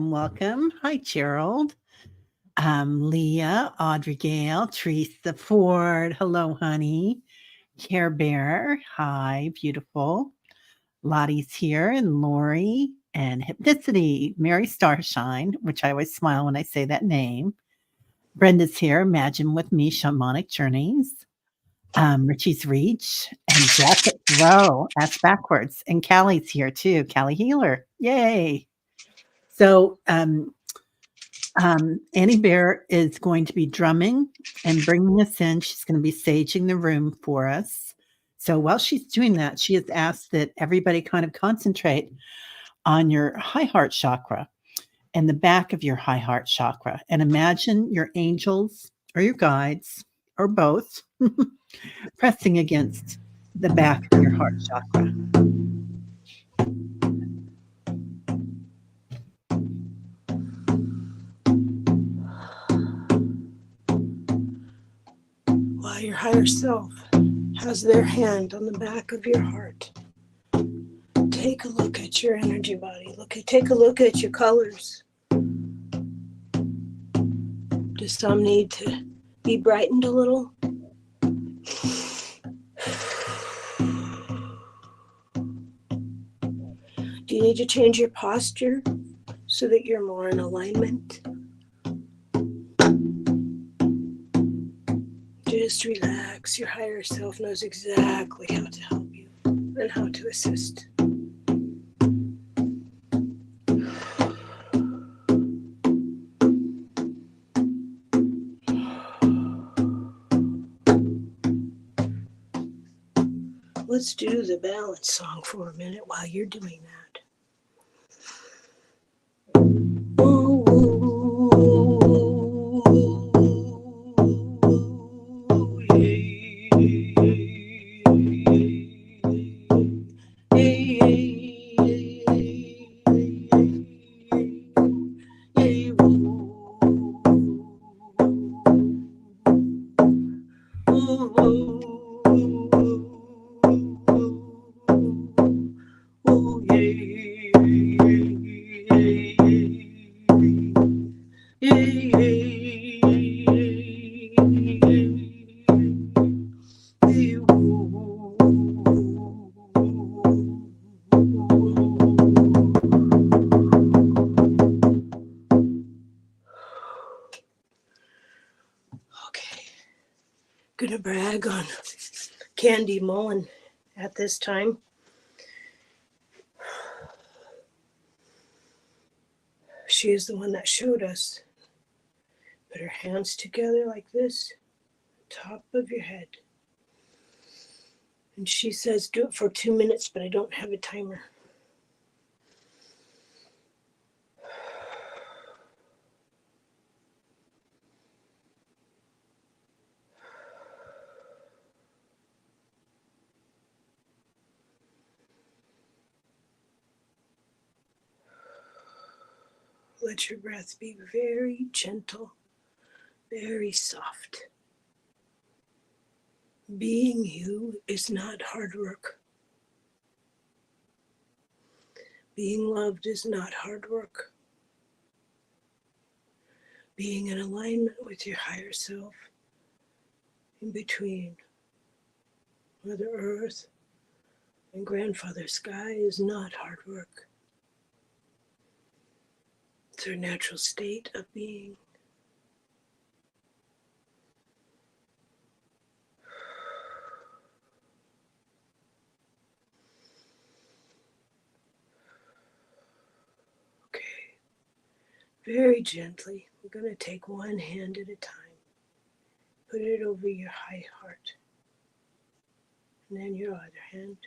welcome. Hi, Gerald. Leah, Audrey Gale, Teresa Ford. Hello, honey. Care Bear. Hi, beautiful. Lottie's here, and Lori, and Hypnicity. Mary Starshine, which I always smile when I say that name. Brenda's here. Imagine with me, Shamanic Journeys. Richie's Reach, and Jacket Row. That's backwards. And Callie's here too. Callie Healer. Yay. So Annie Bear is going to be drumming and bringing us in. She's going to be saging the room for us. So while she's doing that, she has asked that everybody kind of concentrate on your high heart chakra and the back of your high heart chakra and imagine your angels or your guides or both pressing against the back of your heart chakra. While your higher self has their hand on the back of your heart, take a look at your energy body. Take a look at your colors. Do some need to be brightened a little? Do you need to change your posture so that you're more in alignment? Just relax. Your higher self knows exactly how to help you and how to assist. Let's do the balance song for a minute while you're doing that. Gonna brag on Candy Mullen at this time. She is the one that showed us. Put her hands together like this, top of your head. And she says, do it for 2 minutes, but I don't have a timer. Let your breath be very gentle, very soft. Being you is not hard work. Being loved is not hard work. Being in alignment with your higher self, in between Mother Earth and Grandfather Sky, is not hard work. It's our natural state of being. Okay, very gently, we're going to take one hand at a time. Put it over your high heart. And then your other hand,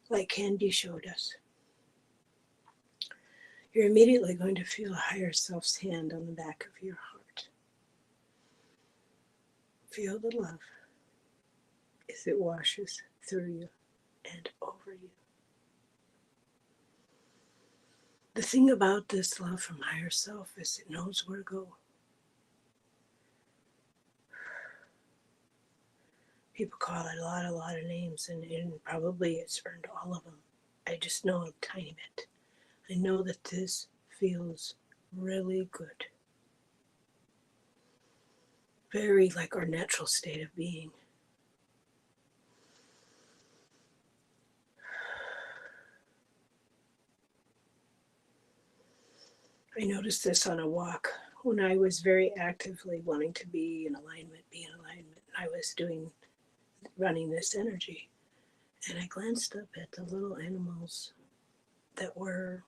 like Candy showed us. You're immediately going to feel a higher self's hand on the back of your heart. Feel the love as it washes through you and over you. The thing about this love from higher self is it knows where to go. People call it a lot of names, and probably it's earned all of them. I just know a tiny bit I know that this feels really good. Very like our natural state of being. I noticed this on a walk when I was very actively wanting to be in alignment, I was running this energy. And I glanced up at the little animals that were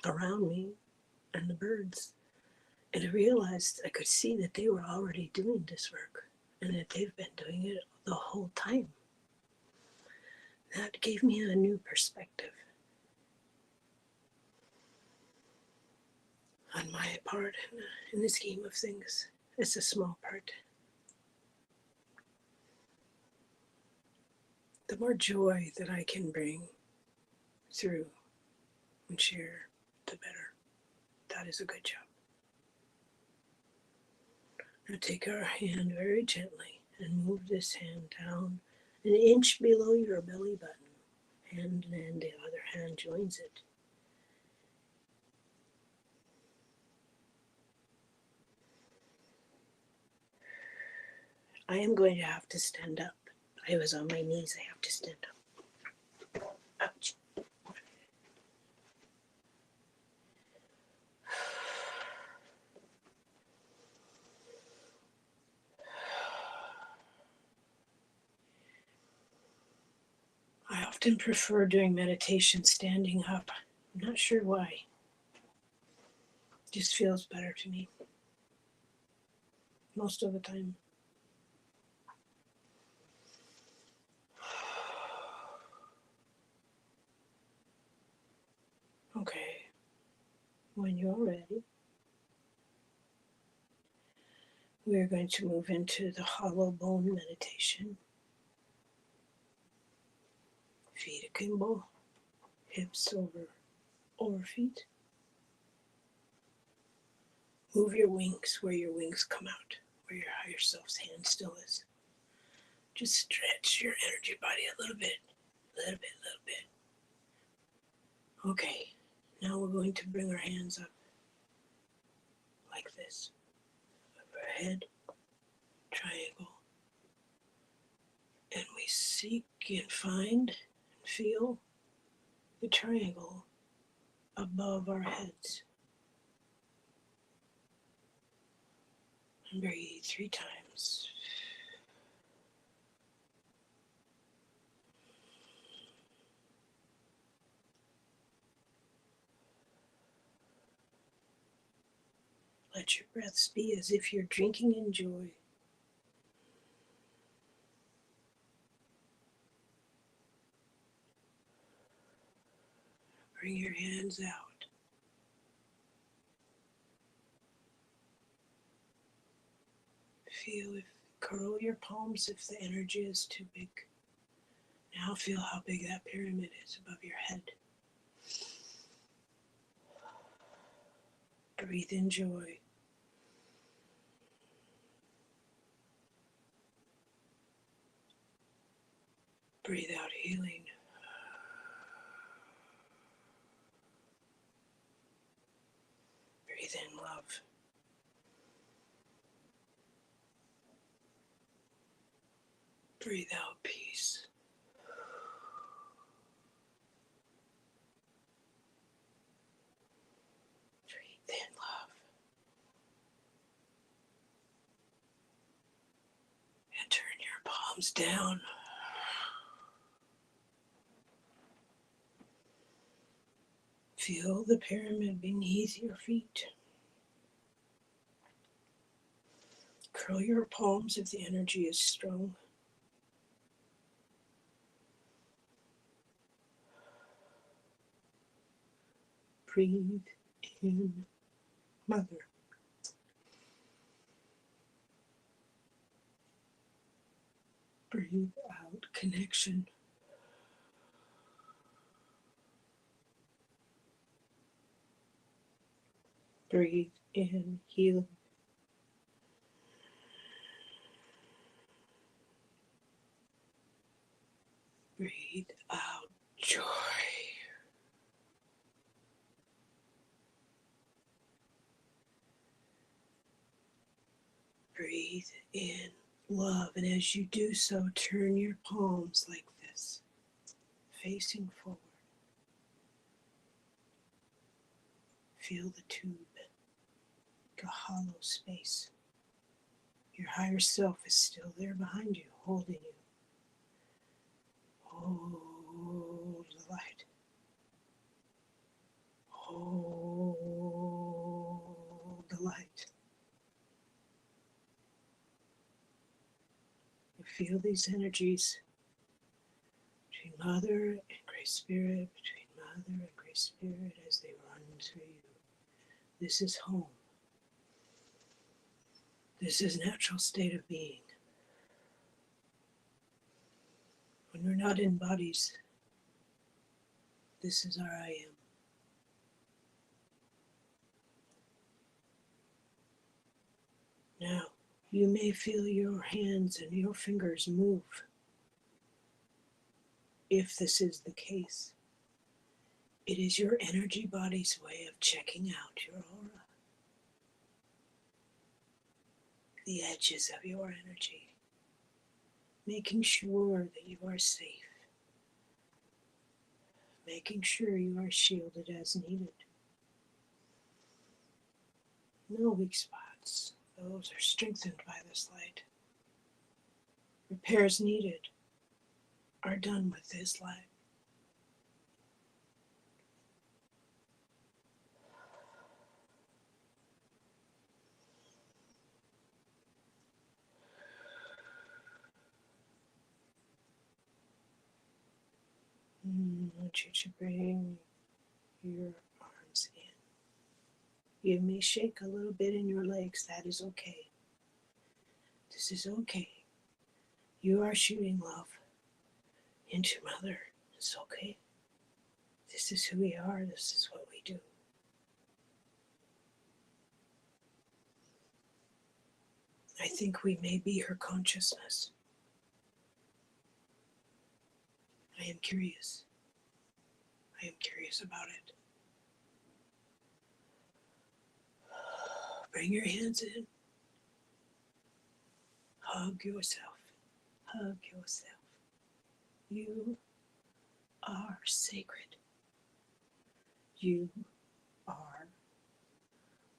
around me and the birds. And I realized I could see that they were already doing this work and that they've been doing it the whole time. That gave me a new perspective on my part in the scheme of things. It's a small part. The more joy that I can bring through and share, the better. That is a good job. Now take our hand very gently and move this hand down an inch below your belly button. And then the other hand joins it. I am going to have to stand up. I was on my knees. I have to stand up. Ouch. I often prefer doing meditation standing up. I'm not sure why. It just feels better to me most of the time. Okay, when you're ready, we're going to move into the hollow bone meditation. Feet akimbo, hips over feet. Move your wings where your wings come out, where your higher self's hand still is. Just stretch your energy body a little bit, little bit. Okay, now we're going to bring our hands up like this. Overhead, triangle. And we seek and find and feel the triangle above our heads. And breathe 3 times. Let your breaths be as if you're drinking in joy. Bring your hands out. Feel if curl your palms if the energy is too big. Now feel how big that pyramid is above your head. Breathe in joy. Breathe out healing. Breathe in love. Breathe out peace. Breathe in love. And turn your palms down. Feel the pyramid beneath your feet. Curl your palms if the energy is strong. Breathe in mother. Breathe out connection. Breathe in healing. Breathe out joy. Breathe in love, and as you do so, turn your palms like this, facing forward. Feel the tube, like a hollow space. Your higher self is still there behind you, holding you. Hold the light. Hold the light. You feel these energies between Mother and Great Spirit, between Mother and Great Spirit as they run through you. This is home. This is natural state of being. When we're not in bodies, this is our I am. Now, you may feel your hands and your fingers move. If this is the case, it is your energy body's way of checking out your aura, the edges of your energy, making sure that you are safe, making sure you are shielded as needed. No weak spots. Those are strengthened by this light. Repairs needed are done with this light. I want you to bring your arms in. You may shake a little bit in your legs. That is okay. This is okay. You are shooting love into Mother. It's okay. This is who we are. This is what we do. I think we may be her consciousness. I am curious. I am curious about it. Bring your hands in. Hug yourself. Hug yourself. You are sacred. You are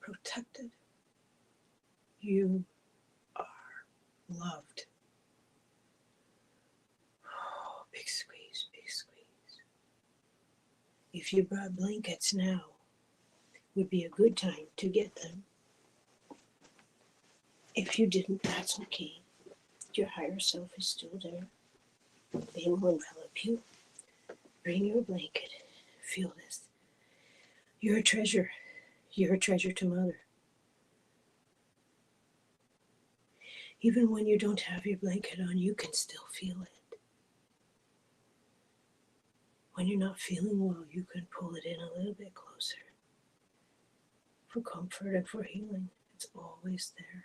protected. You are loved. Oh, big squeeze, big squeeze. If you brought blankets now, would be a good time to get them. If you didn't, that's okay. Your higher self is still there. They will envelop you. Bring your blanket. Feel this. You're a treasure. You're a treasure to Mother. Even when you don't have your blanket on, you can still feel it. When you're not feeling well, you can pull it in a little bit closer. For comfort and for healing, it's always there.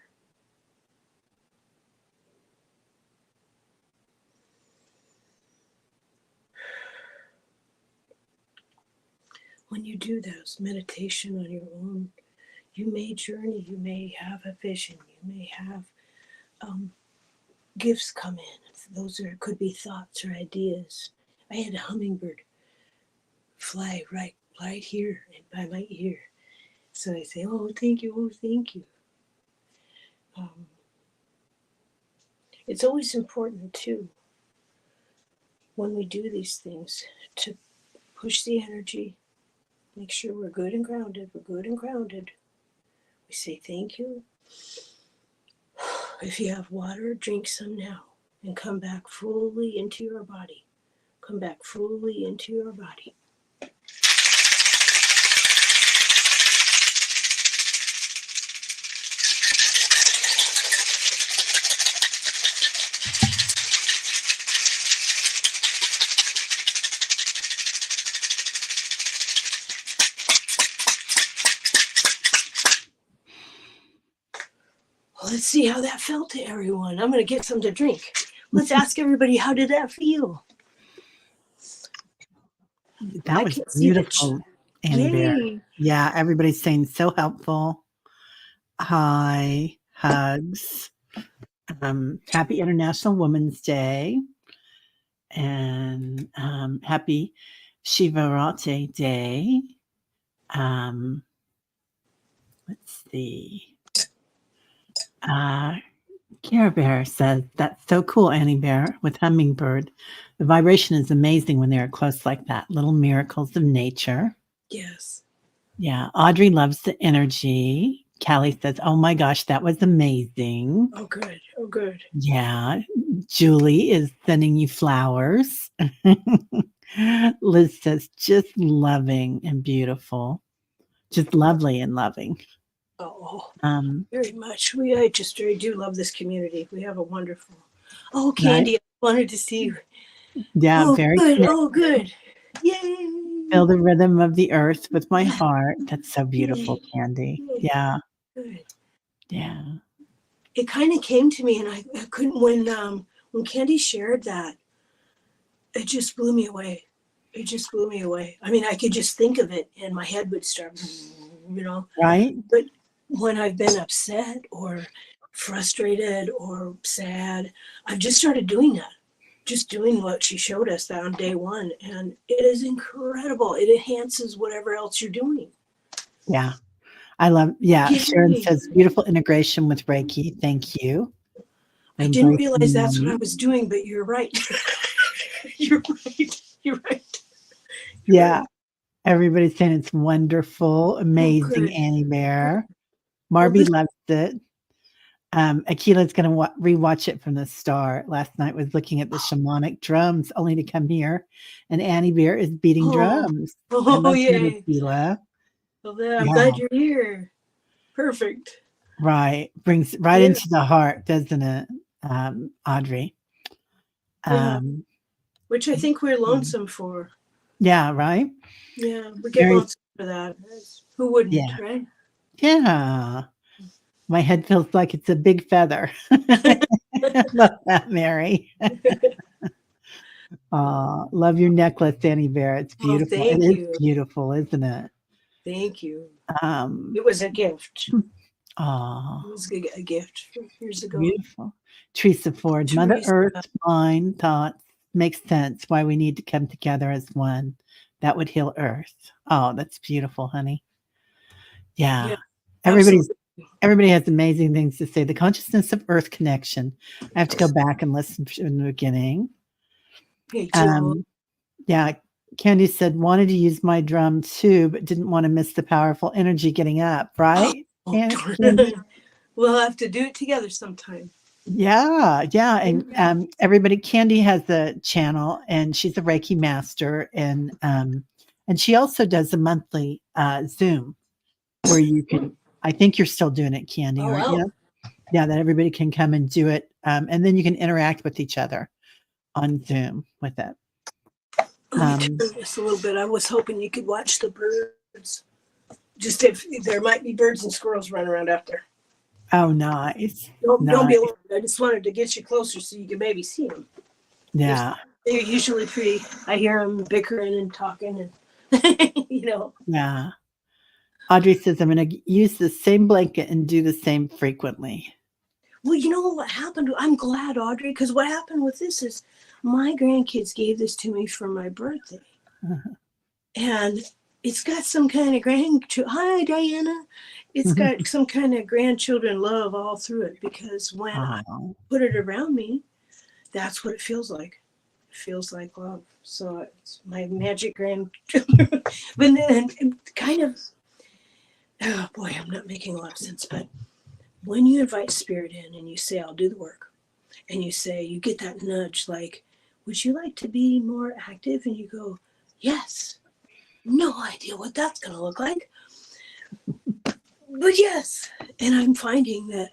When you do those meditation on your own, you may journey, you may have a vision, you may have gifts come in. Those could be thoughts or ideas. I had a hummingbird fly right here and by my ear. So I say, oh, thank you, oh, thank you. It's always important too, when we do these things, to push the energy, make sure we're good and grounded, We say thank you. If you have water, drink some now and come back fully into your body. Come back fully into your body. Well, let's see how that felt to everyone. I'm going to get some to drink. Let's ask everybody, how did that feel? That was beautiful, Annie Bear. Yeah, everybody's saying so helpful. Hi. hugs. Happy International Women's Day. And happy Shivarate Day. Let's see. Care Bear says, that's so cool, Annie Bear, with Hummingbird. The vibration is amazing when they're close like that. Little miracles of nature. Yes. Yeah. Audrey loves the energy. Callie says, oh my gosh, that was amazing. Oh, good. Oh, good. Yeah. Julie is sending you flowers. Liz says, just loving and beautiful. Just lovely and loving. Oh, Um, very much. I do love this community. We have a wonderful. Oh, right? Candy, I wanted to see you. Yeah, Oh, very good. connected. Oh, good. Yay. Feel the rhythm of the earth with my heart. That's so beautiful, Yay. Candy. Yay. Yeah. Good. Yeah. It kind of came to me, and I couldn't when Candy shared that. It just blew me away. It just blew me away. I mean, I could just think of it, and my head would start, you know. Right? But when I've been upset or frustrated or sad, I've just started doing that. Just doing what she showed us that on day one. And it is incredible. It enhances whatever else you're doing. Yeah. I love, yeah. Sharon Yay. says, beautiful integration with Reiki. Thank you. I didn't Embracing realize the that's what I moment. was doing, but you're right. You're right. You're right. You're Yeah. right. Everybody's saying it's wonderful, Oh, amazing, good. Annie Good. Bear. Well, Marby this, loves it. Akila's going to rewatch it from the start. Last night was looking at the shamanic drums, only to come here, and Annie Bear is beating oh, drums. I oh, love that, yay. Akila. Well, then I'm Yeah, glad you're here. Perfect. right. Brings right Yeah. into the heart, doesn't it, Audrey? Yeah. Um, Which I think we're lonesome for. yeah, right. Yeah. We get Very, lonesome for that. Who wouldn't, yeah, right? yeah. My head feels like it's a big feather. I love that, Mary. Love your necklace, Annie Bear. It's Oh, beautiful. It thank is you. beautiful, isn't it? Thank you. Um, It was a gift. oh, It was a gift from years ago. beautiful. Teresa Ford, Mother Teresa. Earth, mind, thoughts makes sense why we need to come together as one. That would heal Earth. Oh, that's beautiful, honey. Yeah. Yeah, Everybody's absolutely. everybody has amazing things to say. The consciousness of Earth connection. I have to go back and listen from the beginning. Hey, Joe. Um, yeah, Candy said, wanted to use my drum too, but didn't want to miss the powerful energy getting up, right? Oh, And darn Candy? it. We'll have to do it together sometime. Yeah, yeah. Yeah. And everybody, Candy has a channel and she's a Reiki master. And she also does a monthly Zoom where you can, I think you're still doing it, Candy, Oh, aren't well. you? Yeah, that everybody can come and do it. And then you can interact with each other on Zoom with it. Let me turn this a little bit. I was hoping you could watch the birds. Just if there might be birds and squirrels running around out there. Oh, nice. Don't be Nice. alarmed. I just wanted to get you closer so you could maybe see them. Yeah. They're usually pretty. I hear them bickering and talking, and Yeah. Audrey says, I'm going to use the same blanket and do the same frequently. Well, you know what happened? I'm glad, Audrey, because what happened with this is my grandkids gave this to me for my birthday. Uh-huh. And it's got some kind of hi, Diana. It's got some kind of grandchildren love all through it because when I put it around me, that's what it feels like. It feels like love. So it's my magic grandchildren. But then kind of, oh boy, I'm not making a lot of sense. But when you invite spirit in and you say, I'll do the work, and you say, you get that nudge like, would you like to be more active? And you go, yes. No idea what that's going to look like. But yes. And I'm finding that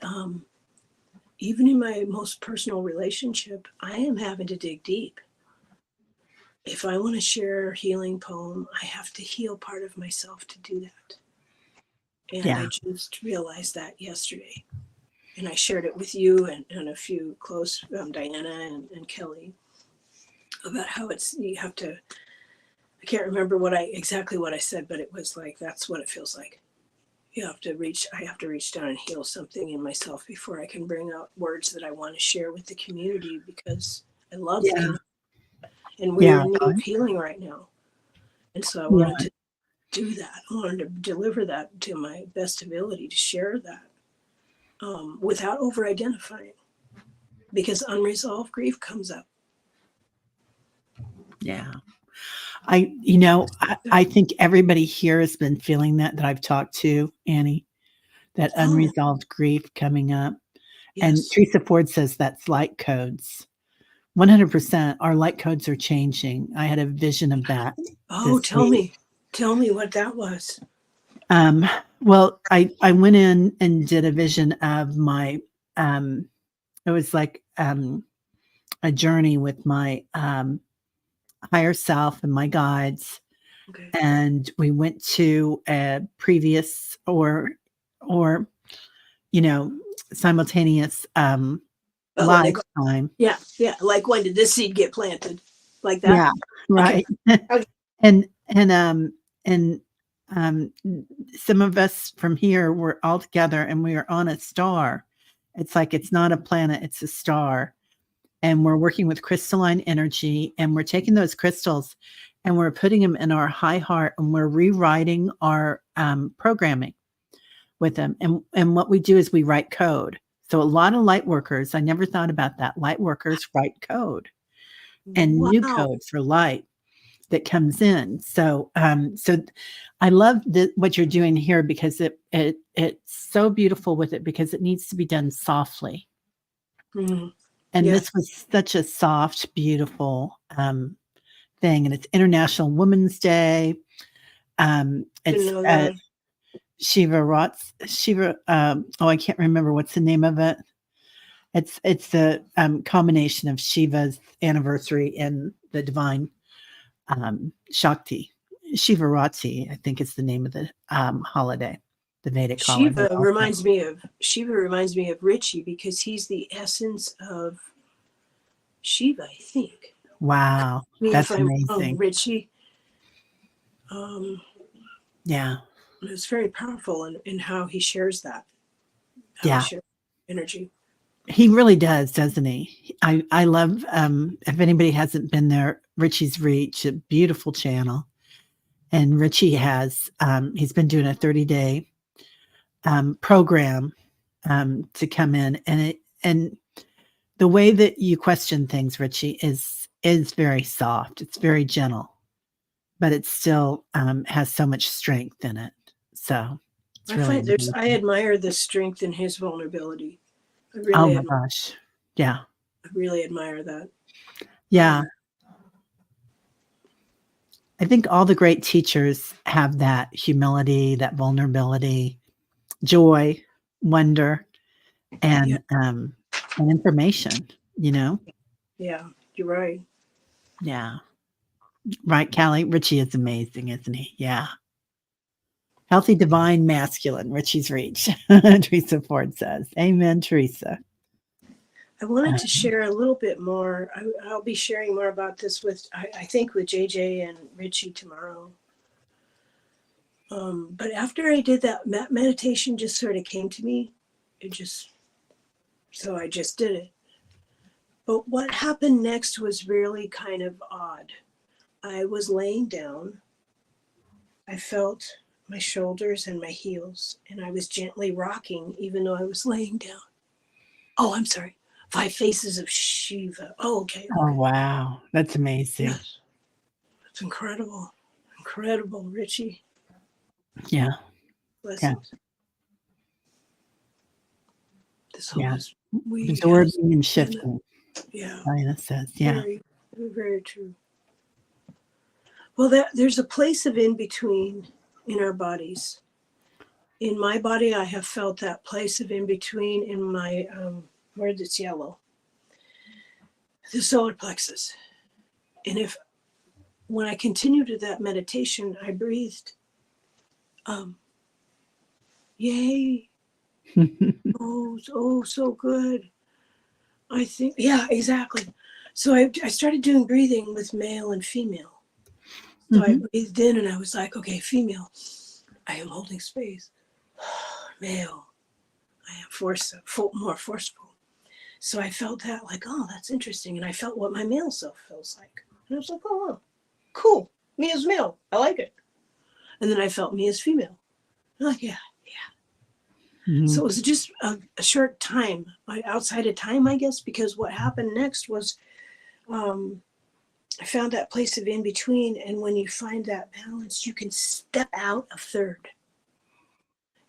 even in my most personal relationship, I am having to dig deep. If I want to share a healing poem, I have to heal part of myself to do that. And I just realized that yesterday. And I shared it with you and a few close, Diana and Kelly, about how you have to, I can't remember exactly what I said, but it was like, that's what it feels like. I have to reach down and heal something in myself before I can bring out words that I want to share with the community, because I love the Yeah. community and we're Yeah. in need of healing right now. And so I Yeah. wanted to do that. I wanted to deliver that to my best ability, to share that without over identifying, because unresolved grief comes up. Yeah. I think everybody here has been feeling that I've talked to, Annie, that Oh, unresolved grief coming up. And yes. Teresa Ford says that's light codes. 100% our light codes are changing. I had a vision of that Oh, this week. tell me what that was. Um, well, I went in and did a vision of my, it was like a journey with my higher self and my guides. Okay. And we went to a previous or you know simultaneous Oh, when they go, lifetime. yeah, yeah. Like, when did this seed get planted? Like that? Yeah, Okay. right. Okay. And um some of us from here were all together and we are on a star. It's like it's not a planet, it's a star. And we're working with crystalline energy and we're taking those crystals and we're putting them in our high heart and we're rewriting our programming with them. And what we do is we write code. So a lot of light workers, I never thought about that. Light workers write code and new Wow. code for light that comes in. So I love what you're doing here because it's so beautiful with it because it needs to be done softly. Mm, And yes. this was such a soft, beautiful thing. And it's International Women's Day. Didn't It's know that. Shiva. Oh, I can't remember what's the name of it. It's the combination of Shiva's anniversary and the divine Shakti. Shivaratri, I think is the name of the holiday, the Vedic holiday. Also. Shiva reminds me of Richie, because he's the essence of Shiva, I think. Wow, I mean, if that's I'm wrong, amazing. Richie. Um, Yeah, it's very powerful in how he shares that, how he yeah. shares energy. He really does, doesn't he? I love, if anybody hasn't been there, Richie's Reach, a beautiful channel. And Richie has, he's been doing a 30-day program to come in. And the way that you question things, Richie, is very soft. It's very gentle, but it still has so much strength in it. So it's really I amazing. admire the strength in his vulnerability. Oh my gosh. Yeah. I really admire that. Yeah. I think all the great teachers have that humility, that vulnerability, joy, wonder, Yeah, and information, you know? yeah, you're right. Yeah. Right, Callie? Richie is amazing, isn't he? Yeah. Healthy, divine, masculine, Richie's reach. Teresa Ford says. Amen, Teresa. I wanted Uh, to share a little bit more. I'll be sharing more about this with, I think, with JJ and Richie tomorrow. But after I did that, meditation just sort of came to me. So I just did it. But what happened next was really kind of odd. I was laying down. I felt my shoulders and my heels, and I was gently rocking even though I was laying down. Oh, I'm sorry. 5 Faces of Shiva. Oh, okay, oh, okay. wow. That's amazing. Yes, it's incredible. Incredible, Richie. Yeah. Yeah. Blessings. This whole Yeah. week has Absorbing and been, shifting, yeah, Diana says. Yeah. very, very true. Well, there's a place of in between in our bodies. In my body, I have felt that place of in between in my, where it's yellow, the solar plexus. And when I continued to that meditation, I breathed, um, yay, oh, so good. I think, yeah, exactly. So I started doing breathing with male and female. So I Mhm. breathed in and I was like, okay, female, I am holding space. male. I am more forceful. So I felt that like, oh, that's interesting. And I felt what my male self feels like. And I was like, oh, cool. Me as male. I like it. And then I felt me as female. I'm like, yeah. Mhm. So it was just a short time, outside of time, I guess, because what happened next was I found that place of in between. And when you find that balance, you can step out of third.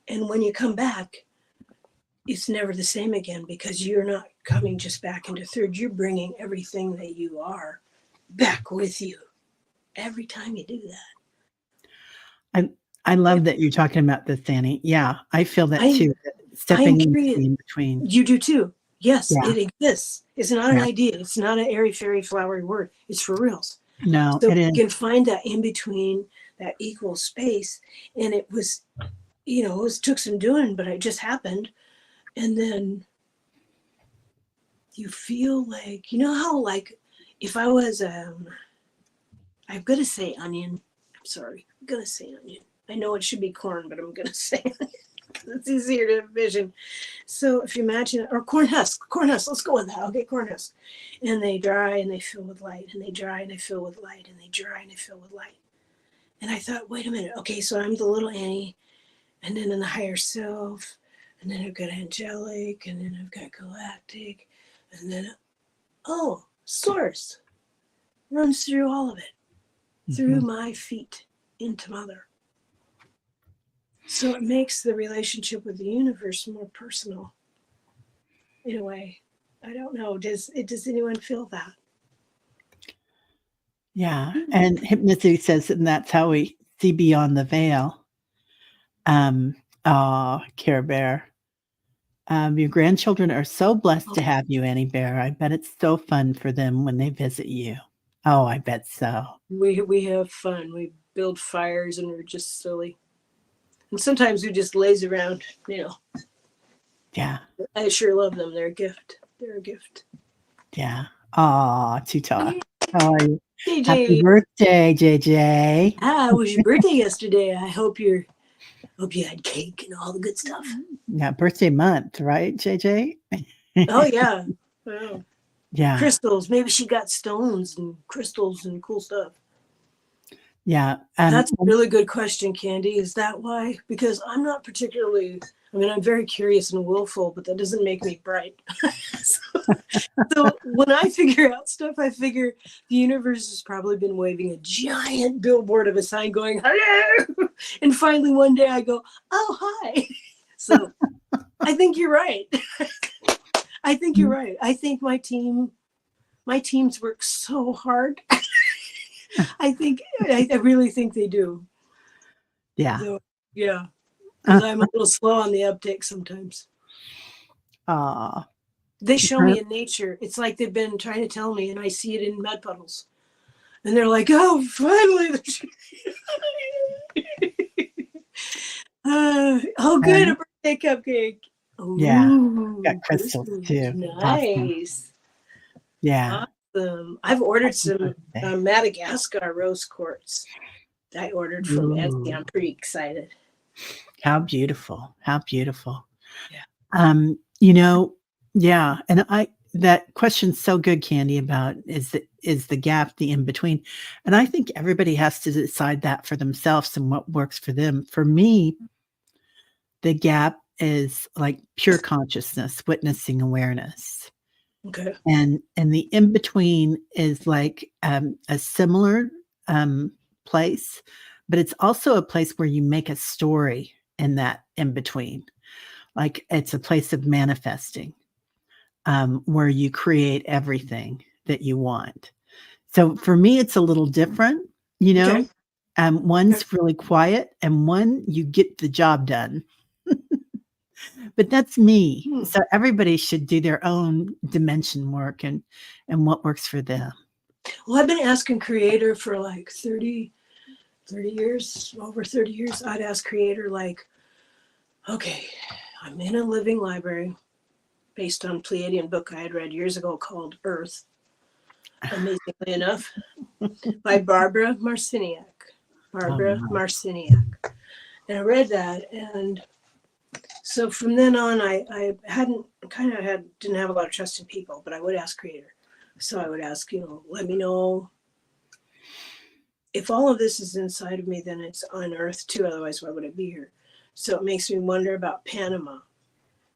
And when you come back, it's never the same again because you're not coming just back into third. You're bringing everything that you are back with you every time you do that. I love that you're talking about this, Annie. Yeah, I feel that I'm too. I'm Stepping curious. in between. You do too. Yes, Yeah, it exists. It's not an yeah. idea. It's not an airy fairy flowery word. It's for reals. No, So it you is. can find that in between, that equal space. And it was, took some doing, but it just happened. And then you feel like, how like if I was I'm gonna say onion. I'm sorry. I'm gonna say onion. I know it should be corn, but I'm gonna say onion because it's easier to envision. So if you imagine, or corn husk, let's go with that. Okay, corn husk. And they dry and they fill with light, and they dry and they fill with light, and they dry and they fill with light. And I thought, wait a minute. Okay, so I'm the little Annie, and then in the higher self, and then I've got angelic, and then I've got galactic, and then source runs through all of it, through my feet into mother. So it makes the relationship with the universe more personal in a way. I don't know. Does anyone feel that? Yeah, and Hypnosis says, and that's how we see beyond the veil. Care Bear. Your grandchildren are so blessed to have you, Annie Bear. I bet it's so fun for them when they visit you. Oh, I bet so. We have fun. We build fires and we're just silly. And sometimes we just laze around, Yeah, I sure love them. They're a gift. They're a gift. yeah. Aw, Tuta. How are you? Happy JJ. birthday, JJ. It was your birthday yesterday. I hope you had cake and all the good stuff. Yeah, birthday month, right, JJ? Oh yeah. Wow. Yeah, Crystals. Maybe she got stones and crystals and cool stuff. yeah. That's a really good question, Candy. Is that why? Because I'm not particularly, I'm very curious and willful, but that doesn't make me bright. So when I figure out stuff, I figure the universe has probably been waving a giant billboard of a sign going, hello. And finally one day I go, oh, hi. So I think you're right. I think you're right. I think my teams work so hard. I really think they do. Yeah. So, yeah. Because I'm a little slow on the uptake sometimes. Aw. They show me in nature. It's like they've been trying to tell me, and I see it in mud puddles. And they're like, oh, finally. Good. A birthday cupcake. Yeah. Ooh, Got crystals too. nice. Awesome. Yeah. Awesome. I've ordered some Madagascar rose quartz. I ordered from Etsy. I'm pretty excited. How beautiful. How beautiful. Yeah. Yeah. And that question's so good, Candy, about is the gap the in between? And I think everybody has to decide that for themselves and what works for them. For me, the gap is like pure consciousness, witnessing awareness. Okay. And the in between is like a similar place, but it's also a place where you make a story in that in between. Like it's a place of manifesting, where you create everything that you want. So for me, it's a little different, Okay. One's really quiet and one you get the job done. But that's me. So everybody should do their own dimension work and what works for them. Well, I've been asking Creator for like 30 years, over 30 years. I'd ask Creator like, okay, I'm in a living library based on Pleiadian book I had read years ago called Earth, amazingly enough, by Barbara Marciniak. And I read that, and So from then on, I didn't have a lot of trust in people, but I would ask Creator. So I would ask, let me know if all of this is inside of me, then it's on Earth too. Otherwise, why would I be here? So it makes me wonder about Panama.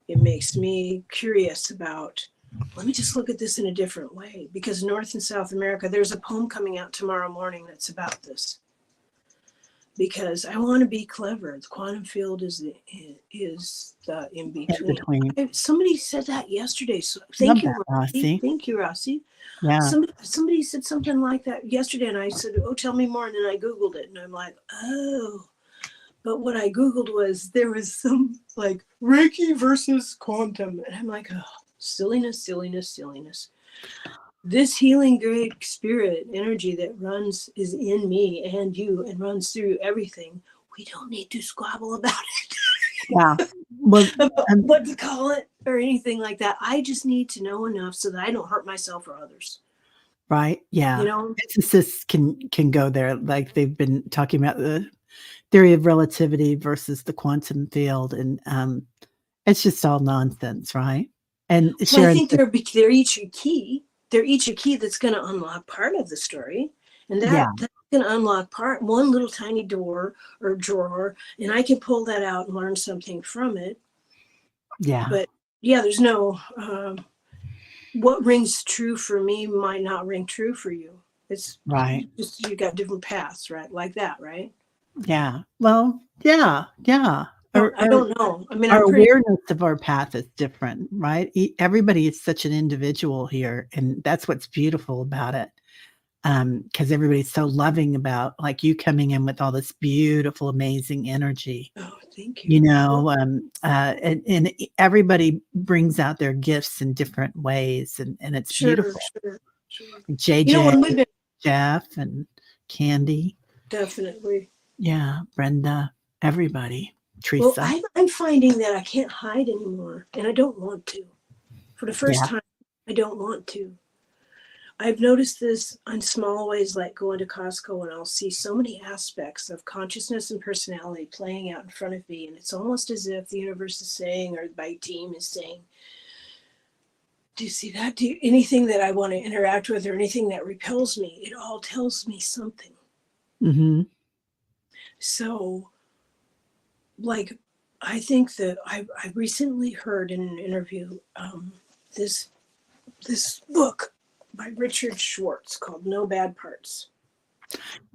It makes me curious about, let me just look at this in a different way, because North and South America, there's a poem coming out tomorrow morning that's about this. Because I want to be clever. The quantum field is the in between. Somebody said that yesterday. So thank you, Rossi. Thank you, Rossi. Yeah. Somebody said something like that yesterday, and I said, "Oh, tell me more." And then I Googled it, and I'm like, "Oh." But what I Googled was there was some like Reiki versus quantum. And I'm like, oh, silliness, silliness, silliness. This healing great spirit energy that is in me and you and runs through everything. We don't need to squabble about it. Yeah. Well, what to call it or anything like that. I just need to know enough so that I don't hurt myself or others. Right. Yeah. Physicists can go there. Like they've been talking about the theory of relativity versus the quantum field, and it's just all nonsense, right? And Sharon, I think they're each a key. They're each a key that's going to unlock part of the story, and that's going to unlock one little tiny door or drawer, and I can pull that out and learn something from it. Yeah. But yeah, there's no what rings true for me might not ring true for you. It's right. Just you got different paths, right? Like that, right? Yeah. Well, yeah. I don't know. I mean, our awareness of our path is different, right? Everybody is such an individual here, and that's what's beautiful about it. Because everybody's so loving about, like, you coming in with all this beautiful, amazing energy. Oh, thank you. And everybody brings out their gifts in different ways, and it's beautiful. Sure. JJ, Jeff, and Candy. Definitely. Yeah, Brenda, everybody. Teresa. Well, I'm finding that I can't hide anymore, and I don't want to. For the first time, I don't want to. I've noticed this in small ways, like going to Costco, and I'll see so many aspects of consciousness and personality playing out in front of me, and it's almost as if the universe is saying, or my team is saying, do you see that? Anything that I want to interact with or anything that repels me, it all tells me something. Mm-hmm. So, like, I think that I recently heard in an interview this book by Richard Schwartz called No Bad Parts.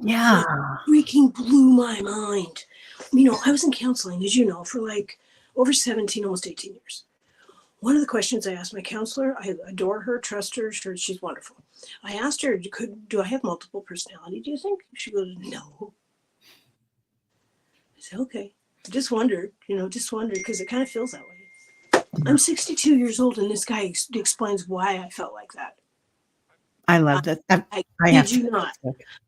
Yeah. It freaking blew my mind. I was in counseling, as you know, for like over 17, almost 18 years. One of the questions I asked my counselor, I adore her, trust her, she's wonderful. I asked her, do I have multiple personality, do you think? She goes, no. I said, okay. Just wondered, because it kind of feels that way. I'm 62 years old, and this guy explains why I felt like that. I love that. I kid you not.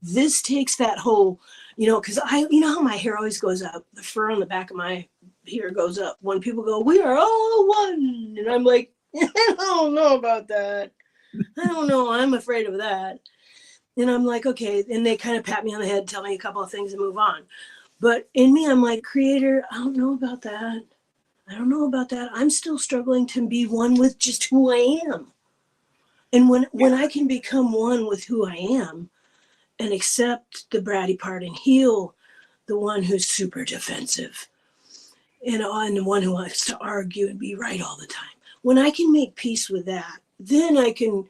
This takes that whole, because how my hair always goes up. The fur on the back of my hair goes up. When people go, we are all one. And I'm like, I don't know about that. I don't know. I'm afraid of that. And I'm like, okay. And they kind of pat me on the head, tell me a couple of things and move on. But in me, I'm like, Creator, I don't know about that. I'm still struggling to be one with just who I am. And when I can become one with who I am and accept the bratty part and heal the one who's super defensive and the one who wants to argue and be right all the time, when I can make peace with that, then I can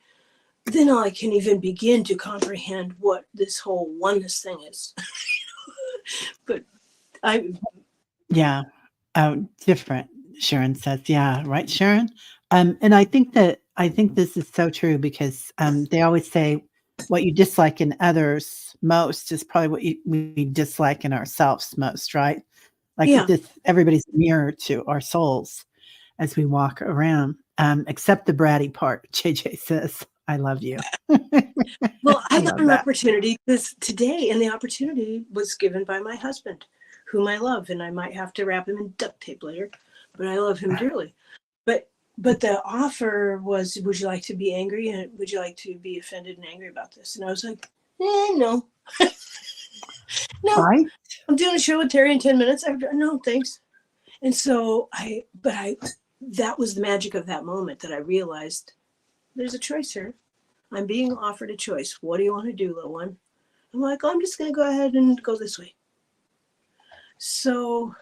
even begin to comprehend what this whole oneness thing is. But different, Sharon says. Yeah, right, Sharon? And I think this is so true, because they always say what you dislike in others most is probably what we dislike in ourselves most, right? Like everybody's a mirror to our souls as we walk around, except the bratty part, JJ says. I love you. Well, I got an opportunity today, and the opportunity was given by my husband, whom I love, and I might have to wrap him in duct tape later, but I love him dearly. But the offer was, would you like to be angry, and would you like to be offended and angry about this? And I was like, no. No, right? I'm doing a show with Terry in 10 minutes. No, thanks. And so that was the magic of that moment, that I realized there's a choice here. I'm being offered a choice. What do you want to do, little one? I'm like, oh, I'm just going to go ahead and go this way. So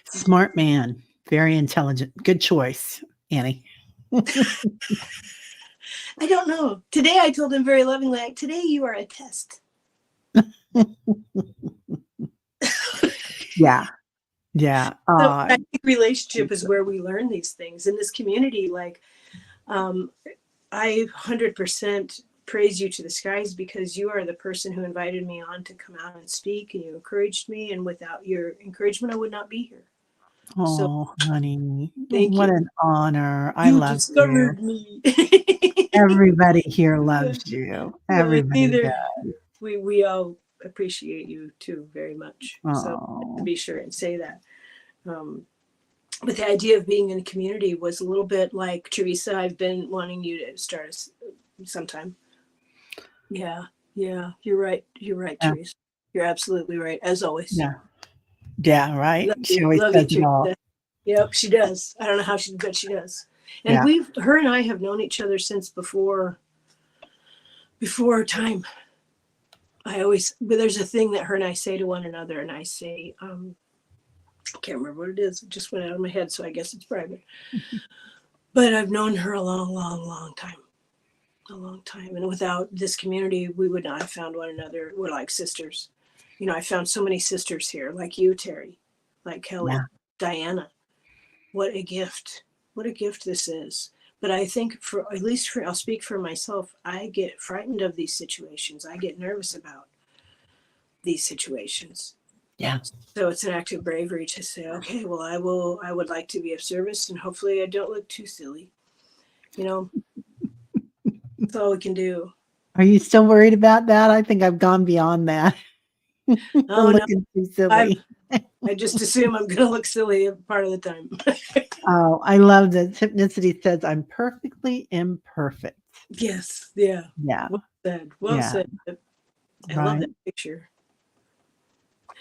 Smart man. Very intelligent. Good choice, Annie. I don't know. Today I told him very lovingly, like, today you are a test. Yeah. Yeah. So I think relationship is where we learn these things in this community. Like, I 100% praise you to the skies, because you are the person who invited me on to come out and speak, and you encouraged me. And without your encouragement, I would not be here. So Oh, honey. thank What you. an honor. I You love you. discovered me. Everybody here loves you. Well, Everybody neither does. we all appreciate you too very much. So to Oh, be sure and say that. But the idea of being in a community was a little bit like, Teresa, I've been wanting you to start sometime. Yeah, yeah, you're right. You're right, yeah. Teresa. You're absolutely right, as always. Yeah. Yeah. Right. She always Love you, says it all. Teresa. Yep, she does. I don't know how she, but she does. And Yeah. her and I have known each other since before time. But there's a thing that her and I say to one another, and I say, I can't remember what it is. It just went out of my head, so I guess it's private. But I've known her a long, long, long time. A long time. And without this community, we would not have found one another. We're like sisters. You know, I found so many sisters here, like you, Terry, like Kelly, Yeah. Diana. What a gift. What a gift this is. But I think, at least I'll speak for myself, I get frightened of these situations. I get nervous about these situations. Yeah. So it's an act of bravery to say, okay, well, I would like to be of service, and hopefully I don't look too silly. You know, that's all we can do. Are you still worried about that? I think I've gone beyond that. Oh, no, Looking too I silly. I just assume I'm going to look silly part of the time. Oh, I love that Synchronicity says I'm perfectly imperfect. Yes. Yeah. Yeah. Well said. Well Yeah. said. I love Right. that picture.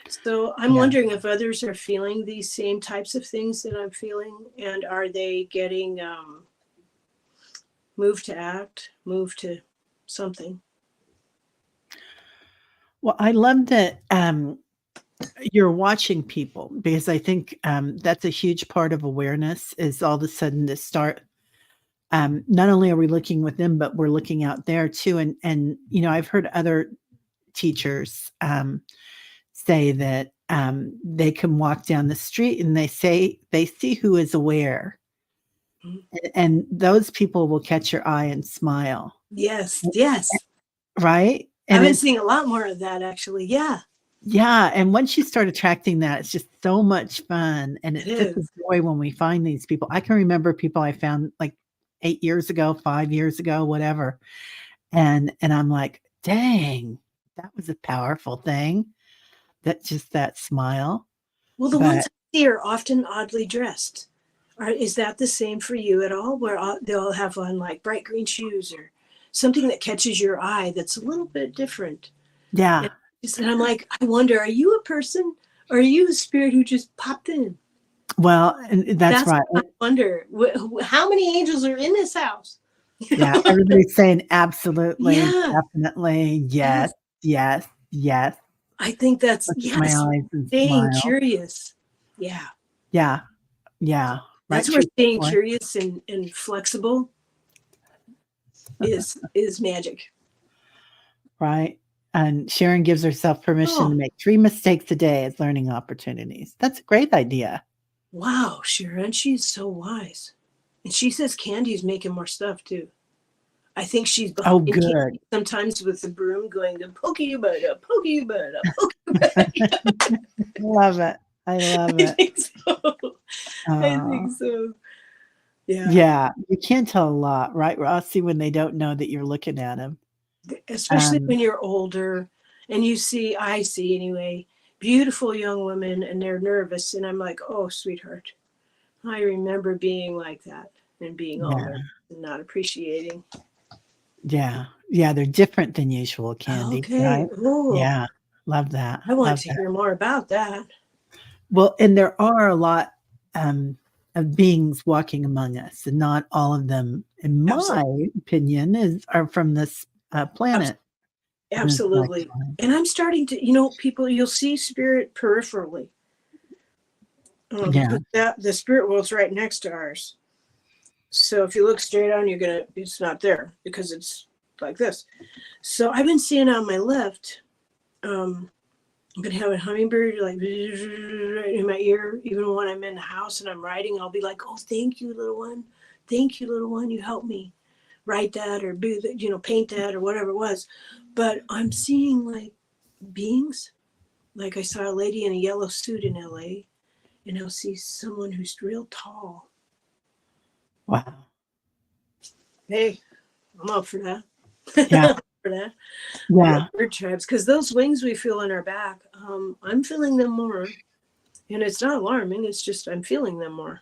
So I'm Yeah. wondering if others are feeling these same types of things that I'm feeling, and are they getting moved to act, moved to something? Well, I love that you're watching people, because I think that's a huge part of awareness, is all of a sudden to start. Not only are we looking with them, but we're looking out there too. And you know, I've heard other teachers say that they can walk down the street and they say they see who is aware, Mhm. and those people will catch your eye and smile. Yes. Yes. Right. I've And been it's, seeing a lot more of that, actually. Yeah, yeah, and once you start attracting that, it's just so much fun, and it it's just a is. joy when we find these people. I can remember people I found like 8 years ago, 5 years ago, whatever, and I'm like, "Dang, that was a powerful thing." That just that smile, Well, the ones but I see are often oddly dressed. Is that the same for you at all? Where they'll have on like bright green shoes or something that catches your eye that's a little bit different. yeah, And, and I'm like, I wonder, are you a person, or are you a spirit who just popped in? well, and that's That's right. what I wonder. How many angels are in this house? You Yeah, know? everybody's saying absolutely, Yeah. definitely, yes, Yes. yes, yes. I think that's, Look at my yes, eyes and staying smile. curious. Yeah. Yeah, yeah, right, That's where true staying support, curious and flexible is magic. right? And Sharon gives herself permission to Oh, make 3 mistakes a day as learning opportunities. That's a great idea. wow, Sharon, she's so wise. And she says Candy's making more stuff too. I think she's Oh, behind Candy good. sometimes with the broom going, poke you butt up, poke you butt up, poke you butt up. Love it. I love I it. think so. I Aw. think so. Yeah. Yeah, you can tell a lot, right, Rossi, when they don't know that you're looking at them. Especially Um, when you're older and I see anyway, beautiful young women, and they're nervous. And I'm like, oh, sweetheart, I remember being like that and being all yeah, nervous and not appreciating. yeah, yeah, they're different than usual, Candy, Okay. right? Oh, Yeah, love that, I want love to that. hear more about that. Well, and there are a lot of beings walking among us, and not all of them, in my Absolutely. opinion, are from this planet. From this Absolutely. lifetime. And I'm starting to, people, you'll see spirit peripherally. Yeah. But the spirit world's right next to ours. So if you look straight on, it's not there because it's like this. So I've been seeing on my left, I've been having hummingbird like in my ear, even when I'm in the house and I'm writing, I'll be like, "Oh, thank you, little one. Thank you, little one. You helped me write that or do that, paint that or whatever it was." But I'm seeing like beings. Like I saw a lady in a yellow suit in LA, and I'll see someone who's real tall. Wow. Hey, I'm up for that. Yeah. For that. Yeah. Bird tribes, because those wings we feel in our back, I'm feeling them more, and it's not alarming. It's just I'm feeling them more.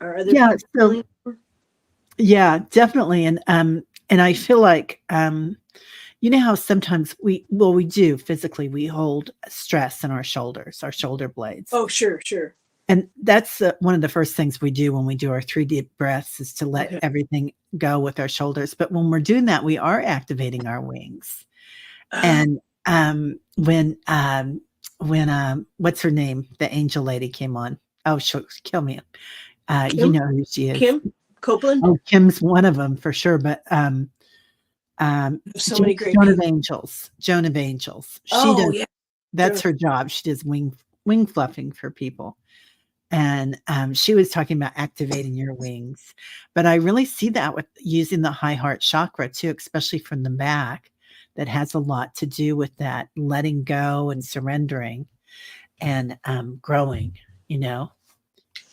Are other Yeah. people So feeling more? yeah, definitely. And I feel like you know how sometimes we do physically, we hold stress in our shoulders, our shoulder blades. Oh, sure, sure. And that's one of the first things we do when we do our 3 deep breaths is to let Okay. everything go with our shoulders. But when we're doing that, we are activating our wings. Oh, And when what's her name? The angel lady came on. Oh, she'll kill me. You Kim, know who she is. Kim Copeland. Oh, Kim's one of them for sure. But So many great Joan of people. Angels. Joan of Angels. She Oh does. yeah, That's her job. She does wing fluffing for people. And she was talking about activating your wings. But I really see that with using the high heart chakra too, especially from the back. That has a lot to do with that letting go and surrendering and growing. You know.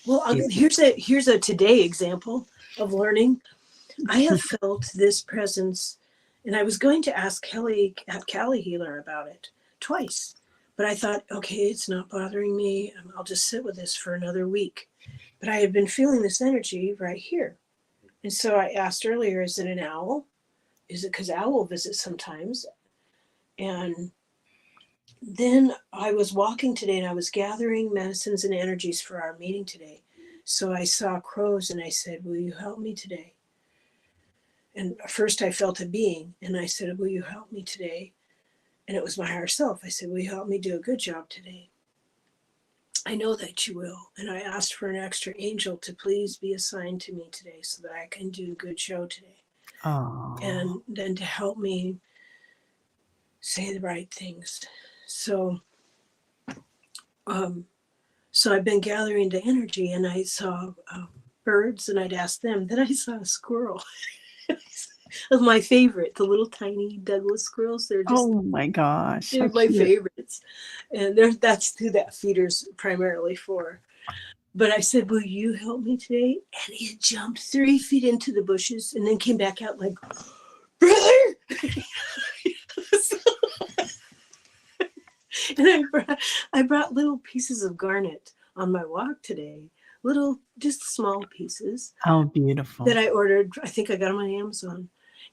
Well, here's a today example of learning. I have felt this presence, and I was going to ask Callie Healer about it twice, but I thought, okay, it's not bothering me. I'll just sit with this for another week. But I had been feeling this energy right here, and so I asked earlier, is it an owl? Is it because owl visits sometimes? And then I was walking today, and I was gathering medicines and energies for our meeting today. So I saw crows, and I said, "Will you help me today?" And first I felt a being, and I said, "Will you help me today?" And it was my higher self. I said, "Will you help me do a good job today?" I know that you will. And I asked for an extra angel to please be assigned to me today so that I can do a good show today. Oh. And then to help me say the right things. So, um, so I've been gathering the energy, and I saw birds, and I'd ask them. Then I saw a squirrel. Of my favorite, the little tiny Douglas squirrels. Oh my gosh, how They're my cute. favorites, and that's who that feeder's primarily for. But I said, "Will you help me today?" And he jumped 3 feet into the bushes and then came back out like, "Brother!" And I brought little pieces of garnet on my walk today, little, just small pieces How that beautiful. I ordered. I think I got them on Amazon.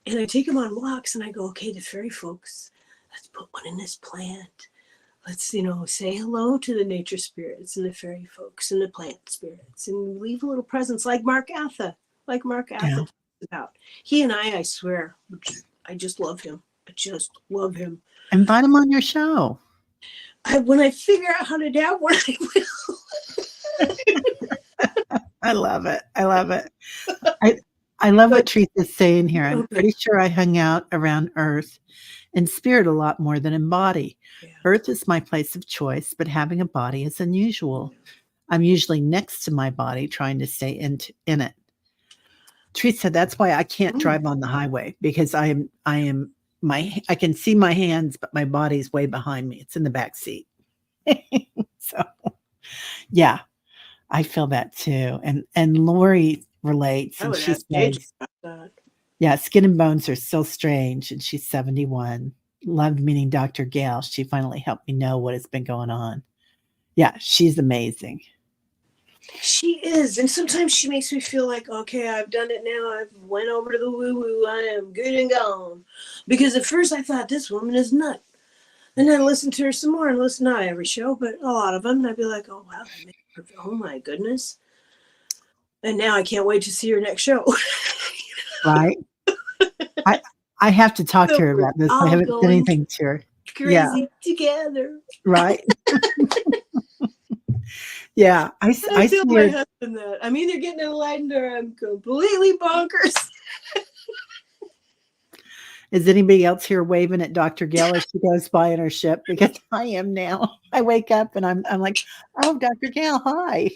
And I take them on walks, and I go, "Okay, the fairy folks, let's put one in this plant. Let's, say hello to the nature spirits and the fairy folks and the plant spirits, and leave a little presence like Mark Atha, Yeah. talks about." He and I swear, I just love him. I just love him. Invite him on your show. When I figure out how to dab one, I will. I love it. I love it. I I love what But Teresa's saying here. I'm okay, pretty sure I hung out around Earth in spirit a lot more than in body. yeah. Earth is my place of choice, but having a body is unusual. I'm usually next to my body trying to stay in it. Teresa, that's why I can't Mm. drive on the highway because I am I can see my hands, but my body's way behind me. It's in the back seat. So yeah, I feel that too. And Lori relates I and would she ask JJ says, about that. yeah, skin and bones are so strange. And she's 71. Loved meeting Dr. Gail. She finally helped me know what has been going on. Yeah, she's amazing. She is, and sometimes she makes me feel like, okay, I've done it now. I've went over to the woo woo. I am good and gone. Because at first I thought this woman is nuts. And then listen to her some more and listen, not every show, but a lot of them. And I'd be like, oh, wow, that made her, oh my goodness. And now I can't wait to see her next show. Right. I have to talk So to her we're about this. I all haven't said going anything to her. Yeah. crazy together. Right. Yeah. And I I tell see my her. husband that I'm either getting enlightened or I'm completely bonkers. Is anybody else here waving at Dr. Gail as she goes by in her ship? Because I am now. I wake up and I'm like, oh, Dr. Gail, hi.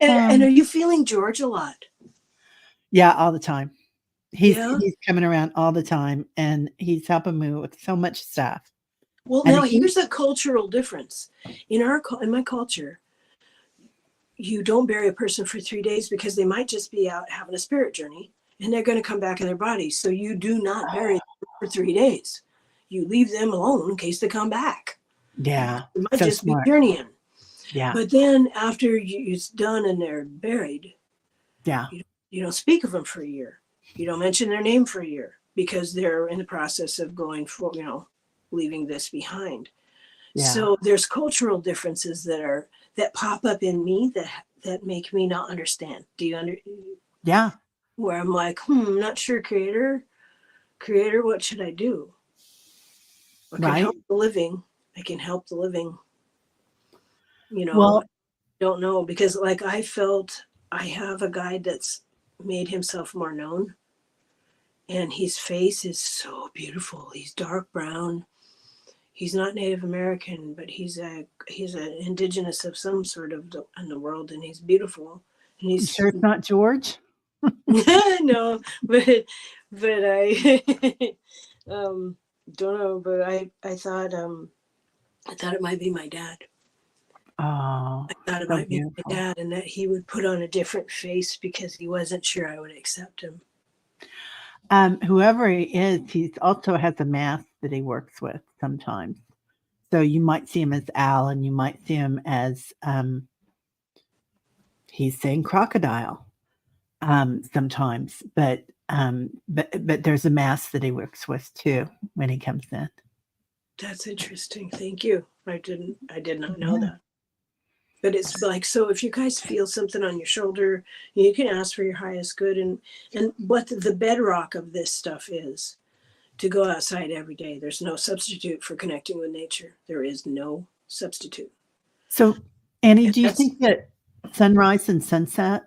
And are you feeling George a lot? Yeah, all the time. He's Yeah. coming around all the time, and he's helping me with so much stuff. Well, And now here's a cultural difference. In my culture, you don't bury a person for 3 days because they might just be out having a spirit journey and they're going to come back in their body. So you do not bury them for 3 days. You leave them alone in case they come back. Yeah, It might so just smart. be journeying. Yeah, But then after it's done and they're buried, yeah, you don't speak of them for a year. You don't mention their name for a year because they're in the process of going for, leaving this behind. yeah. So there's cultural differences that pop up in me that make me not understand. Do you Yeah, where I'm like, not sure, creator, what should I do? I can right. help the living. I can help the living. Well, Don't know because like I felt I have a guide that's made himself more known, and his face is so beautiful. He's dark brown. He's not Native American, but he's an indigenous of some sort of in the world, and he's beautiful. And you he's sure it's not George? no, but I don't know. But I thought it might be my dad. Oh, I thought it so might be my beautiful. dad, and that he would put on a different face because he wasn't sure I would accept him. Whoever he is, he also has a mask that he works with sometimes. So you might see him as Al, and you might see him as he's saying crocodile sometimes, but there's a mask that he works with too when he comes in. That's interesting. Thank you. I did not know Yeah. that. But it's like, so if you guys feel something on your shoulder, you can ask for your highest good. And what the bedrock of this stuff is to go outside every day. There's no substitute for connecting with nature. There is no substitute. So, Annie, And do you that's, think that sunrise and sunset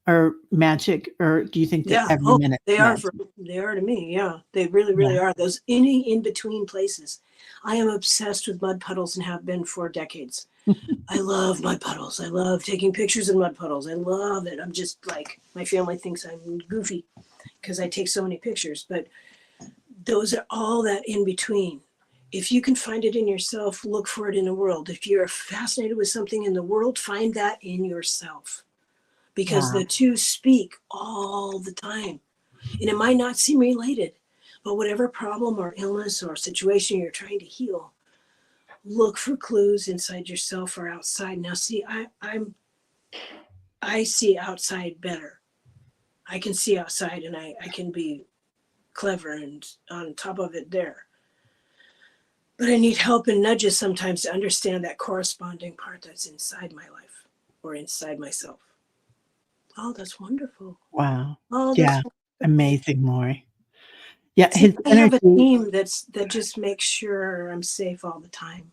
are magic, or do you think that yeah. every Oh, minute's they are magic? they are to me. Yeah. They really, really Yeah. are. Those any in between places. I am obsessed with mud puddles and have been for decades. I love mud puddles. I love taking pictures in mud puddles. I love it. I'm just like, my family thinks I'm goofy because I take so many pictures, but those are all that in between. If you can find it in yourself, look for it in the world. If you're fascinated with something in the world, find that in yourself because Wow. the two speak all the time. And it might not seem related, but whatever problem or illness or situation you're trying to heal, look for clues inside yourself or outside. Now, see, I see outside better. I can see outside, and I can be clever and on top of it there. But I need help and nudges sometimes to understand that corresponding part that's inside my life or inside myself. Oh, that's wonderful. Wow. Oh, that's Yeah. wonderful. Amazing, Lori. Yeah, See, his I have a energy. team that just makes sure I'm safe all the time.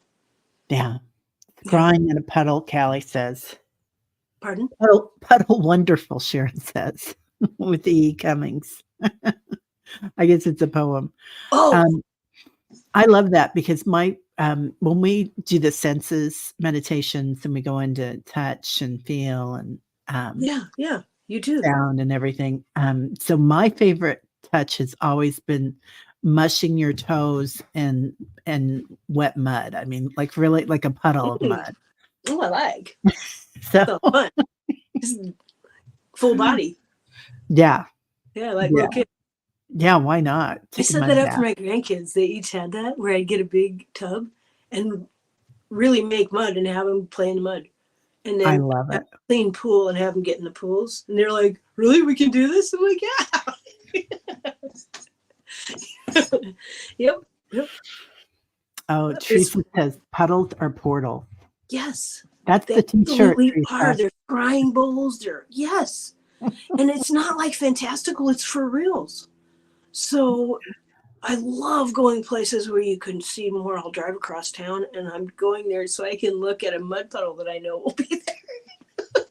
Yeah. Yeah. Crying in a puddle, Callie says. Pardon? Puddle wonderful, Sharon says, with E. Cummings. I guess it's a poem. Oh, Um, I love that because when we do the senses meditations and we go into touch and feel and yeah, yeah. You do. sound and everything, so my favorite touch has always been mushing your toes in wet mud. I mean, like really like a puddle of mud. Oh, I like. So So fun. Full body. yeah, Yeah, like yeah, little kids. yeah. Why not I take a set that mud up for bath? my grandkids. They each had that where I'd get a big tub and really make mud and have them play in the mud. And I then love have it. a clean pool and have them get in the pools. And they're like, really? We can do this? I'm like, yeah. Yep. Yep. Oh, It's, Teresa says puddles or portal. yes, That's they the t-shirt, absolutely are. Teresa. They're crying bowls. They're, yes. And it's not like fantastical, it's for reals. So I love going places where you can see more. I'll drive across town and I'm going there so I can look at a mud puddle that I know will be there.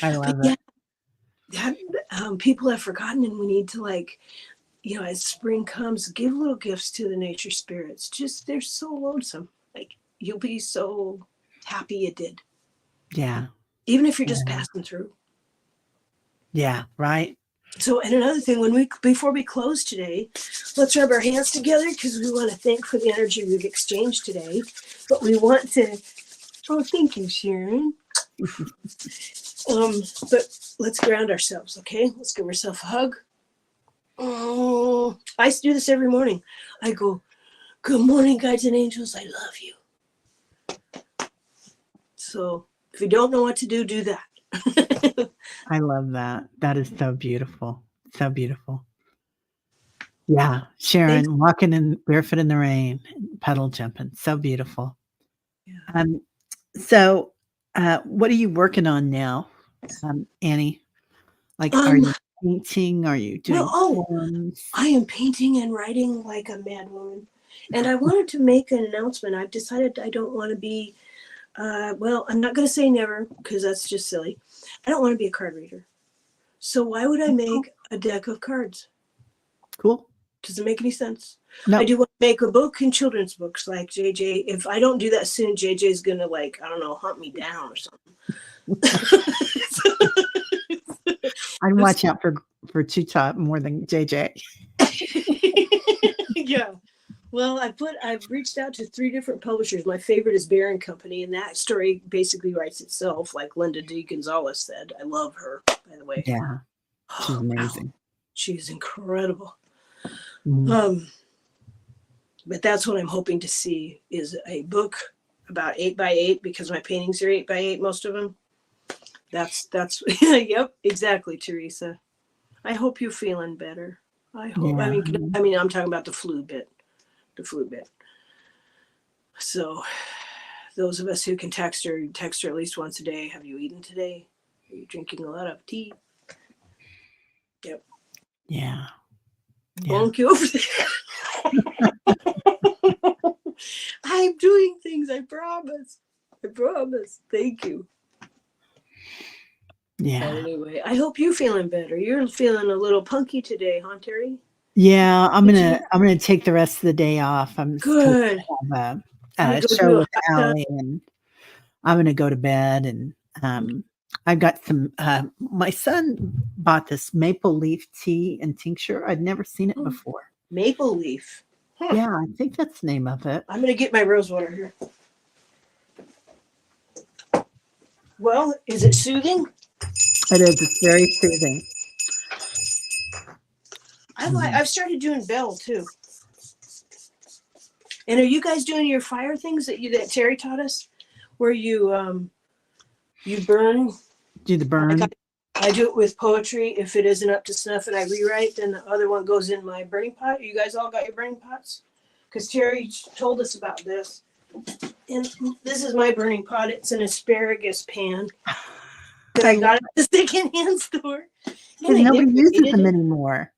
I But love yeah, it. that people have forgotten, and we need to, like, as spring comes, give little gifts to the nature spirits. Just, they're so lonesome. Like, you'll be so happy you did, Yeah. even if you're just Yeah. passing through. Yeah. Right. So, and another thing, before we close today, let's rub our hands together because we want to thank for the energy we've exchanged today. But we want to, oh, thank you, Sharon. But let's ground ourselves, okay? Let's give ourselves a hug. Oh, I do this every morning. I go, good morning, guides and angels. I love you. So if you don't know what to do, do that. I love that. That is so beautiful. So beautiful. Yeah. Thanks. Sharon walking in barefoot in the rain, puddle jumping. So beautiful. Yeah. So what are you working on now, Annie? Like, are Um, you painting? Are you well, doing oh, poems? I am painting and writing like a mad woman. And I wanted to make an announcement. I've decided I don't want to be, well, I'm not going to say never because that's just silly. I don't want to be a card reader. So why would I make a deck of cards? Cool. Does it make any sense? I No. do want to make a book and children's books like JJ. If I don't do that soon, JJ's going to, like, I don't know, hunt me down or something. I'd watch out for Two Top more than JJ. Yeah. Well, I've reached out to 3 different publishers. My favorite is Bear and Company, and that story basically writes itself, like Linda D. Gonzalez said. I love her, by the way. Yeah. She's Oh, wow. amazing. She's incredible. Mm. But that's what I'm hoping to see, is a book about 8x8, because my paintings are 8x8, most of them. That's yep, exactly, Teresa. I hope you're feeling better. I hope. Yeah. I mean, I'm talking about the flu bit. So, those of us who can text her at least once a day. Have you eaten today? Are you drinking a lot of tea? Yep. Yeah. Yeah. Bonk you over there. I'm doing things. I promise. Thank you. Yeah. But anyway, I hope you're feeling better. You're feeling a little punky today, huh, Terry? Yeah. I'm gonna take the rest of the day off. I'm supposed Good. to have I'm a gonna go show do a with hot tub. Allie, and I'm gonna go to bed. And I've got some. My son bought this maple leaf tea and tincture. I'd never seen it before. Maple leaf. Huh. Yeah, I think that's the name of it. I'm gonna get my rose water here. Well, is it soothing? It is. It's very soothing. I've started doing bell too. And are you guys doing your fire things that Terry taught us, where you burn? Do the burn. Like I do it with poetry. If it isn't up to snuff and I rewrite, then the other one goes in my burning pot. You guys all got your burning pots? Because Terry told us about this. And this is my burning pot. It's an asparagus pan that I got at the secondhand store. Because nobody uses them anymore.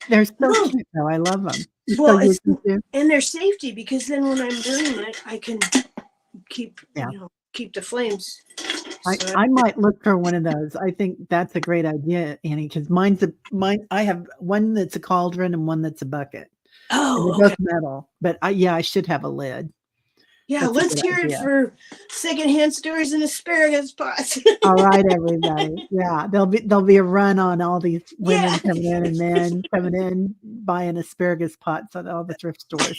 They're so cute, though. I love them. Well, and they're safety, because then when I'm burning it, I can keep the flames. I might look for one of those. I think that's a great idea, Annie, because I have one that's a cauldron and one that's a bucket. Oh, and they're both metal. But I should have a lid. Yeah, That's let's hear it for secondhand stories and asparagus pots. All right, everybody. Yeah, there'll be a run on all these women coming in and men coming in buying asparagus pots at all the thrift stores.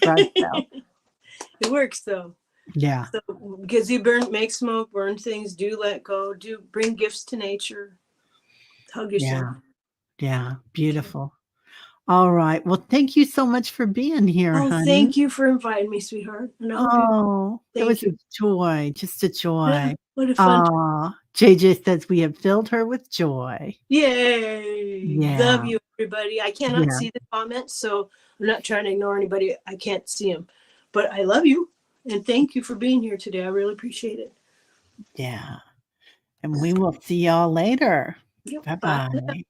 It works though. Yeah. So, because you make smoke, burn things, do let go, bring gifts to nature. Hug yourself. Yeah. Beautiful. All right. Well, thank you so much for being here, Oh, honey. thank you for inviting me, sweetheart. And I hope you Oh, it thank was a you. joy, just a Yeah, joy. what a fun Aw, JJ says we have filled her with joy. Yay! Love Yeah, you, everybody. I cannot yeah, see the comments, so I'm not trying to ignore anybody. I can't see them. But I love you and thank you for being here today. I really appreciate it. yeah. And we will see y'all later. Yep. Bye. Bye-bye.